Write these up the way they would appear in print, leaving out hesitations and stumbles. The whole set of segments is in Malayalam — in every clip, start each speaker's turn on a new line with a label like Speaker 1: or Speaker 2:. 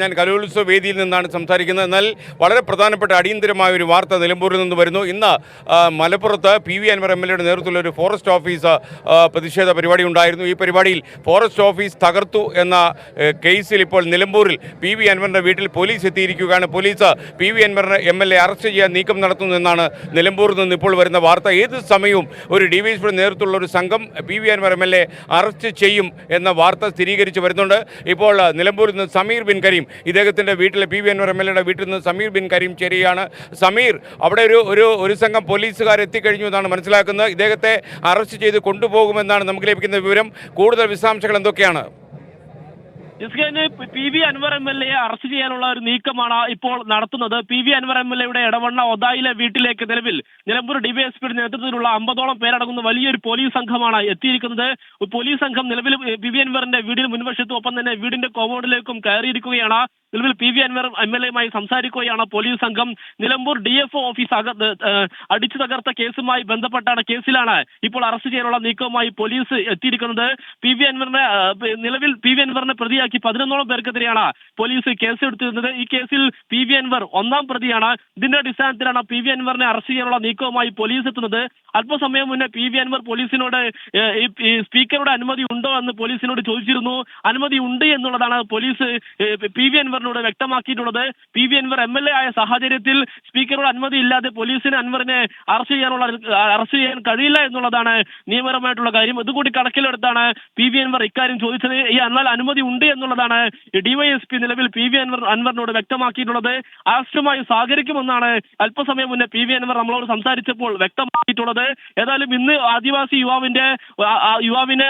Speaker 1: ഞാൻ കലോത്സവ വേദിയിൽ നിന്നാണ് സംസാരിക്കുന്നത്. എന്നാൽ വളരെ പ്രധാനപ്പെട്ട അടിയന്തരമായ ഒരു വാർത്ത നിലമ്പൂരിൽ നിന്ന് വരുന്നു. ഇന്ന് മലപ്പുറത്ത് പി.വി. അൻവർ എം.എൽ.എയുടെ നേതൃത്വത്തിലുള്ള ഒരു ഫോറസ്റ്റ് ഓഫീസ് പ്രതിഷേധ പരിപാടി ഉണ്ടായിരുന്നു. ഈ പരിപാടിയിൽ ഫോറസ്റ്റ് ഓഫീസ് തകർത്തു എന്ന കേസിൽ ഇപ്പോൾ നിലമ്പൂരിൽ പി.വി. അൻവറിൻ്റെ വീട്ടിൽ പോലീസ് എത്തിയിരിക്കുകയാണ്. Police PV. അൻവറിനെ എം.എൽ.എ അറസ്റ്റ് ചെയ്യാൻ നീക്കം നടത്തുന്നു എന്നാണ് നിലമ്പൂരിൽ നിന്ന് ഇപ്പോൾ വരുന്ന വാർത്ത. ഏത് സമയവും ഒരു ഡിവൈഎസ്പിയുടെ നേതൃത്വത്തിലുള്ള ഒരു സംഘം പി.വി. അൻവർ എം.എൽ.എ അറസ്റ്റ് ചെയ്യും എന്ന വാർത്ത സ്ഥിരീകരിച്ച് വരുന്നുണ്ട്. ഇപ്പോൾ നിലമ്പൂരിൽ നിന്ന് സമീർ ബിൻ കരീം ഇദ്ദേഹത്തിൻ്റെ വീട്ടിൽ പി.വി. അൻവർ എം.എൽ.എയുടെ വീട്ടിൽ നിന്ന് സമീർ ബിൻ കരീം ചേരുകയാണ്. സമീർ, അവിടെ ഒരു സംഘം പോലീസുകാർ എത്തിക്കഴിഞ്ഞു എന്നാണ് മനസ്സിലാക്കുന്നത്. ഇദ്ദേഹത്തെ അറസ്റ്റ് ചെയ്ത് കൊണ്ടുപോകുമെന്നാണ് നമുക്ക് ലഭിക്കുന്ന വിവരം. കൂടുതൽ വിശദാംശങ്ങൾ എന്തൊക്കെയാണ്?
Speaker 2: പി.വി. അൻവർ എം.എൽ.എയെ അറസ്റ്റ് ചെയ്യാനുള്ള ഒരു നീക്കമാണ് ഇപ്പോൾ നടത്തുന്നത്. പി.വി. അൻവർ എം.എൽ.എയുടെ എടവണ്ണ ഒതായിലെ വീട്ടിലേക്ക് നിലമ്പൂർ ഡിവൈഎസ്പിയുടെ നേതൃത്വത്തിലുള്ള 50ഓളം പേരടങ്ങുന്ന വലിയൊരു പോലീസ് സംഘമാണ് എത്തിയിരിക്കുന്നത്. പോലീസ് സംഘം നിലവിൽ പി.വി. അൻവറിന്റെ വീടിന് മുൻവശത്തും ഒപ്പം തന്നെ വീടിന്റെ കോമ്പൗണ്ടിലേക്കും കയറിയിരിക്കുകയാണ്. നിലവിൽ പി.വി. അൻവർ എം.എൽ.എയുമായി സംസാരിക്കുകയാണ് പോലീസ് സംഘം. നിലമ്പൂർ DFO ഓഫീസ് അടിച്ചു തകർത്ത കേസിലാണ് ഇപ്പോൾ അറസ്റ്റ് ചെയ്യാനുള്ള നീക്കവുമായി പോലീസ് എത്തിയിരിക്കുന്നത്. നിലവിൽ പി വി അൻവറിനെ പ്രതിയാക്കി 11ഓളം പേർക്കെതിരെയാണ് പോലീസ് കേസെടുത്തിരുന്നത്. ഈ കേസിൽ പി.വി. അൻവർ ഒന്നാം പ്രതിയാണ്. ഇതിന്റെ അടിസ്ഥാനത്തിലാണ് പി.വി. അൻവറിനെ അറസ്റ്റ് ചെയ്യാനുള്ള നീക്കവുമായി പോലീസ് എത്തുന്നത്. അല്പസമയം മുന്നേ പി.വി. അൻവർ പോലീസിനോട് സ്പീക്കറുടെ അനുമതി ഉണ്ടോ എന്ന് പോലീസിനോട് ചോദിച്ചിരുന്നു. അനുമതി ഉണ്ട് എന്നുള്ളതാണ് പോലീസ് പി.വി. അൻവറിനോട് വ്യക്തമാക്കിയിട്ടുള്ളത്. പി.വി. അൻവർ എം.എൽ.എ ആയ സാഹചര്യത്തിൽ സ്പീക്കറുടെ അനുമതി ഇല്ലാതെ പോലീസിന് അൻവറിനെ അറസ്റ്റ് ചെയ്യാൻ കഴിയില്ല എന്നുള്ളതാണ് നിയമപരമായിട്ടുള്ള കാര്യം. ഇതുകൂടി കണക്കിലെടുത്താണ് പി.വി. അൻവർ ഇക്കാര്യം ചോദിച്ചത്. എന്നാൽ അനുമതി ഉണ്ട് എന്നുള്ളതാണ് ഡിവൈഎസ്പി നിലവിൽ പി.വി. അൻവറിനോട് വ്യക്തമാക്കിയിട്ടുള്ളത്. അറസ്റ്റുമായി സഹകരിക്കുമെന്നാണ് അല്പസമയം മുന്നേ പി.വി. അൻവർ നമ്മളോട് സംസാരിച്ചപ്പോൾ വ്യക്തമാക്കിയിട്ടുള്ളത്. ഏതായാലും ഇന്ന് ആദിവാസി യുവാവിനെ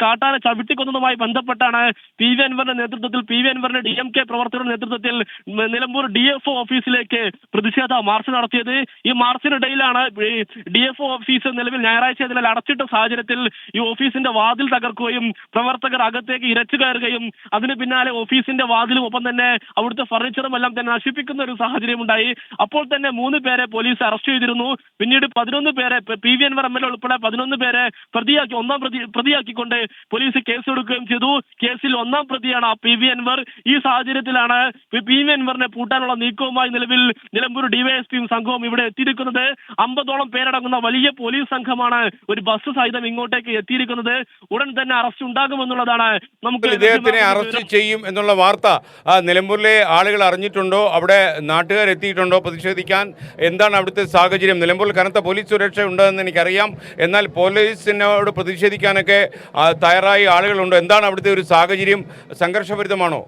Speaker 2: കാട്ടാന ചവിട്ടിക്കൊന്നതുമായി ബന്ധപ്പെട്ടാണ് പി.വി. അൻവറിന്റെ നേതൃത്വത്തിൽ പി.വി. അൻവറിന്റെ DMK പ്രവർത്തകരുടെ നേതൃത്വത്തിൽ നിലമ്പൂർ DFO ഓഫീസിലേക്ക് പ്രതിഷേധ മാർച്ച് നടത്തിയത്. ഈ മാർച്ചിനിടയിലാണ് DFO ഓഫീസ് നിലവിൽ ഞായറാഴ്ച അടച്ചിട്ട സാഹചര്യത്തിൽ ഈ ഓഫീസിന്റെ വാതിൽ തകർക്കുകയും പ്രവർത്തകർ അകത്തേക്ക് ഇരച്ചു കയറുകയും അതിന് പിന്നാലെ ഓഫീസിന്റെ വാതിലും ഒപ്പം തന്നെ അവിടുത്തെ ഫർണിച്ചറും എല്ലാം തന്നെ നശിപ്പിക്കുന്ന ഒരു സാഹചര്യം ഉണ്ടായി. അപ്പോൾ തന്നെ 3 പേരെ പോലീസ് അറസ്റ്റ് ചെയ്തിരുന്നു. പിന്നീട് 11 പേരെ പി.വി. അൻവർ എം.എൽ.എ ഉൾപ്പെടെ 11 പേരെ പ്രതിയാക്കിക്കൊണ്ട് പോലീസ് കേസെടുക്കുകയും ചെയ്തു. കേസിൽ ഒന്നാം പ്രതിയാണ് പി.വി. അൻവർ. ഈ സാഹചര്യത്തിലാണ് പി.വി. അൻവറിനെ പൂട്ടാനുള്ള നീക്കവുമായി നിലവിൽ നിലമ്പൂർ ഡിവൈഎസ്പിയും സംഘവും ഇവിടെ എത്തിയിരിക്കുന്നത്. 50ഓളം പേരടങ്ങുന്ന വലിയ പോലീസ് സംഘമാണ് ഒരു ബസ് സഹിതം ഇങ്ങോട്ടേക്ക് എത്തിയിരിക്കുന്നത്. ഉടൻ തന്നെ അറസ്റ്റ് ഉണ്ടാകുമെന്നുള്ളതാണ് നമുക്ക്.
Speaker 1: ഇദ്ദേഹത്തിനെ അറസ്റ്റ് ചെയ്യും എന്നുള്ള വാർത്ത നിലമ്പൂരിലെ ആളുകൾ അറിഞ്ഞിട്ടുണ്ടോ? അവിടെ നാട്ടുകാർ എത്തിയിട്ടുണ്ടോ പ്രതിഷേധിക്കാൻ? എന്താണ് അവിടുത്തെ സാഹചര്യം? നിലമ്പൂരിൽ കനത്ത പോലീസ് സുരക്ഷ ഉണ്ടെന്ന് എനിക്കറിയാം. എന്നാൽ പോലീസിനോട് പ്രതിഷേധിക്കാനൊക്കെ തയ്യാറായി ആളുകളുണ്ടോ? എന്താണ് അവിടുത്തെ ഒരു സാഹചര്യം? സംഘർഷഭരിതമാണോ?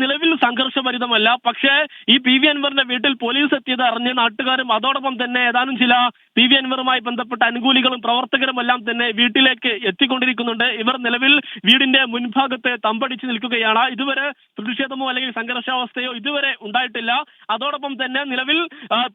Speaker 2: നിലവിൽ സംഘർഷഭരിതമല്ല. പക്ഷേ ഈ പി.വി. അൻവറിന്റെ വീട്ടിൽ പോലീസ് എത്തിയത് അറിഞ്ഞ് നാട്ടുകാരും അതോടൊപ്പം തന്നെ ഏതാനും ചില പി.വി. അൻവറുമായി ബന്ധപ്പെട്ട അനുകൂലികളും പ്രവർത്തകരും എല്ലാം തന്നെ വീട്ടിലേക്ക് എത്തിക്കൊണ്ടിരിക്കുന്നുണ്ട്. ഇവർ നിലവിൽ വീടിന്റെ മുൻഭാഗത്ത് തമ്പടിച്ച് നിൽക്കുകയാണ്. ഇതുവരെ പ്രതിഷേധമോ അല്ലെങ്കിൽ സംഘർഷാവസ്ഥയോ ഇതുവരെ ഉണ്ടായിട്ടില്ല. അതോടൊപ്പം തന്നെ നിലവിൽ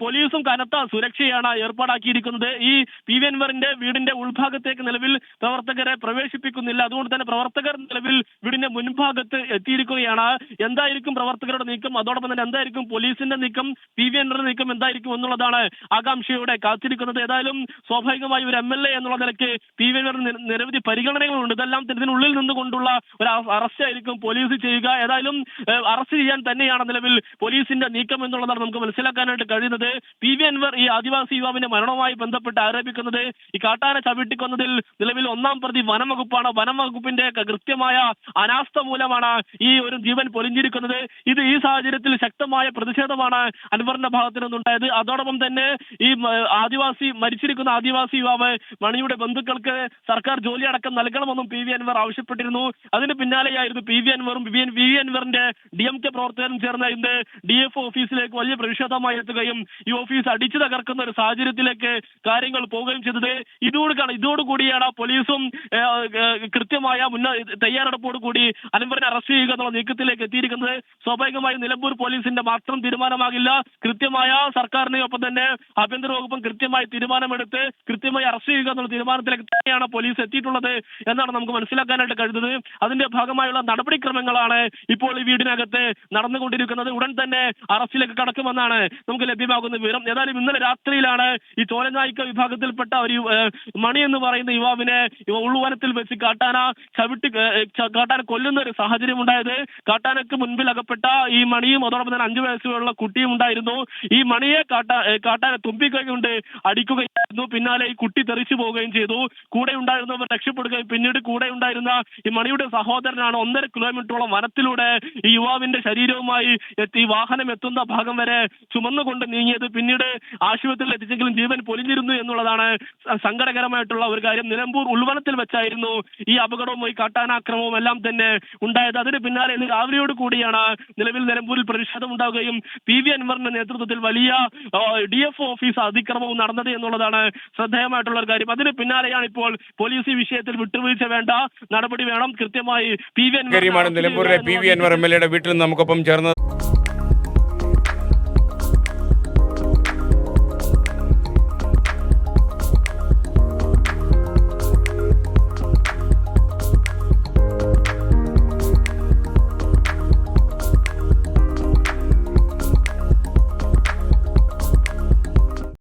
Speaker 2: പോലീസും കനത്ത സുരക്ഷയാണ് ഏർപ്പാടാക്കിയിരിക്കുന്നത്. ഈ പി.വി. അൻവറിന്റെ വീടിന്റെ ഉൾഭാഗത്തേക്ക് നിലവിൽ പ്രവർത്തകരെ പ്രവേശിപ്പിക്കുന്നില്ല. അതുകൊണ്ട് തന്നെ പ്രവർത്തകർ നിലവിൽ വീടിന്റെ മുൻഭാഗത്ത് എത്തിയിരിക്കുകയാണ്. എന്തായിരിക്കും പ്രവർത്തകരുടെ നീക്കം, അതോടൊപ്പം തന്നെ എന്തായിരിക്കും പോലീസിന്റെ നീക്കം, പി.വി. അൻവറിന്റെ നീക്കം എന്തായിരിക്കും എന്നുള്ളതാണ് ആകാംക്ഷയോടെ കാത്തിരിക്കുന്നത്. ഏതായാലും സ്വാഭാവികമായി ഒരു എം.എൽ.എ എന്നുള്ള നിലയ്ക്ക് പി.വി. അൻവറിന് നിരവധി പരിഗണനകളുണ്ട്. ഇതെല്ലാം ഇതിനുള്ളിൽ നിന്നുകൊണ്ടുള്ള ഒരു അറസ്റ്റ് ആയിരിക്കും പോലീസ് ചെയ്യുക. ഏതായാലും അറസ്റ്റ് ചെയ്യാൻ തന്നെയാണ് നിലവിൽ പോലീസിന്റെ നീക്കം എന്നുള്ളതാണ് നമുക്ക് മനസ്സിലാക്കാനായിട്ട് കഴിയുന്നത്. പി.വി. അൻവർ ഈ ആദിവാസി യുവാവിന്റെ മരണവുമായി ബന്ധപ്പെട്ട് ആരോപിക്കുന്നത് ഈ കാട്ടാന ചവിട്ടിക്കൊന്നതിൽ നിലവിൽ ഒന്നാം പ്രതി വനംവകുപ്പാണ്. വനംവകുപ്പിന്റെ കൃത്യമായ അനാസ്ഥ മൂലമാണ് ഈ ഒരു ജീവൻ പൊലിഞ്ഞിരിക്കുന്നത്. ഈ സാഹചര്യത്തിൽ ശക്തമായ പ്രതിഷേധമാണ് അൻവറിന്റെ ഭാഗത്തു നിന്നുണ്ടായത്. അതോടൊപ്പം തന്നെ ഈ മരിച്ചിരിക്കുന്ന ആദിവാസി യുവാവ് മണിയുടെ ബന്ധുക്കൾക്ക് സർക്കാർ ജോലി അടക്കം നൽകണമെന്നും പി.വി. അൻവർ ആവശ്യപ്പെട്ടിരുന്നു. അതിന് പിന്നാലെയായിരുന്നു പി.വി. അൻവറും പി.വി. അൻവറിന്റെ DMK പ്രവർത്തകരും ചേർന്ന് ഇന്ന് DFO ഓഫീസിലേക്ക് വലിയ പ്രതിഷേധമായി എത്തുകയും ഈ ഓഫീസ് അടിച്ചു തകർക്കുന്ന ഒരു സാഹചര്യത്തിലേക്ക് കാര്യങ്ങൾ പോവുകയും ചെയ്തത്. ഇതോടുകൂടിയാണ് പോലീസും കൃത്യമായ തയ്യാറെടുപ്പോടു കൂടി അൻവറിനെ അറസ്റ്റ് ചെയ്യുക എന്നുള്ള നീക്കത്തിലേക്ക് എത്തിയിരിക്കുന്നത്. സ്വാഭാവികമായും നിലമ്പൂർ പോലീസിന്റെ മാത്രം തീരുമാനമാകില്ല. കൃത്യമായ സർക്കാരിനെയും ഒപ്പം തന്നെ ആഭ്യന്തര വകുപ്പും കൃത്യമായി തീരുമാനമെടുത്ത് കൃത്യമായി അറസ്റ്റ് ചെയ്യുക എന്നുള്ള തീരുമാനത്തിലേക്ക് തന്നെയാണ് പോലീസ് എത്തിയിട്ടുള്ളത് എന്നാണ് നമുക്ക് മനസ്സിലാക്കാനായിട്ട് കഴിയുന്നത്. അതിന്റെ ഭാഗമായുള്ള നടപടിക്രമങ്ങളാണ് ഇപ്പോൾ ഈ വീടിനകത്ത് നടന്നുകൊണ്ടിരിക്കുന്നത്. ഉടൻ തന്നെ അറസ്റ്റിലേക്ക് കടക്കുമെന്നാണ് നമുക്ക് ലഭ്യമാകുന്ന വിവരം. ഏതായാലും ഇന്നലെ രാത്രിയിലാണ് ഈ ചോലനായിക്ക വിഭാഗത്തിൽപ്പെട്ട ഒരു മണി എന്ന് പറയുന്ന യുവാവിനെ ഉൾവനത്തിൽ വെച്ച് കാട്ടാന കൊല്ലുന്ന ഒരു സാഹചര്യം ഉണ്ടായത്. കാട്ടാനക്ക് മുൻപിൽ അകപ്പെട്ട ഈ മണിയും അതോടൊപ്പം തന്നെ 5 വയസ്സുള്ള കുട്ടിയും ഉണ്ടായിരുന്നു. ഈ മണിയെ കാട്ടാന തുമ്പിക്കൈകൊണ്ട് അടിക്കുകയായിരുന്നു. പിന്നാലെ ഈ കുട്ടി തെറിച്ചു പോവുകയും ചെയ്തു. കൂടെ ഉണ്ടായിരുന്നവർ രക്ഷപ്പെടുകയും പിന്നീട് കൂടെ ഉണ്ടായിരുന്ന ഈ മണിയുടെ സഹോദരനാണ് 1.5 കിലോമീറ്ററോളം വനത്തിലൂടെ ഈ യുവാവിന്റെ ശരീരവുമായി എത്തി വാഹനം എത്തുന്ന ഭാഗം വരെ ചുമന്നുകൊണ്ട് നീങ്ങിയത്. പിന്നീട് ആശുപത്രിയിൽ എത്തിച്ചെങ്കിലും ജീവൻ പൊലിഞ്ഞിരുന്നു എന്നുള്ളതാണ് സങ്കടകരമായിട്ടുള്ള ഒരു കാര്യം. നിലമ്പൂർ ഉൾവനത്തിൽ വെച്ചായിരുന്നു ഈ അപകടവും ഈ കാട്ടാനാക്രമവും എല്ലാം തന്നെ ഉണ്ടായത്. അതിന് പിന്നാലെ ഇന്ന് രാവിലെയോട് കൂടിയാണ് നിലവിൽ നിലമ്പൂരിൽ പ്രതിഷേധം ഉണ്ടാവുകയും PV അൻവറിന്റെ നേതൃത്വത്തിൽ വലിയ DFO ഓഫീസ് അതിക്രമവും നടന്നത് എന്നുള്ളതാണ് ശ്രദ്ധേയമായിട്ടുള്ള ഒരു കാര്യം. അതിന് പിന്നാലെയാണ് ഇപ്പോൾ പോലീസ് ഈ വിഷയത്തിൽ വിട്ടുവീഴ്ച വേണ്ട, നടപടി വേണം, കൃത്യമായി PV അൻവർ
Speaker 1: നിലമ്പൂരിലെ PV അൻവർ MLA യുടെ വീട്ടിൽ നിന്ന് നമുക്കൊപ്പം ചേർന്ന്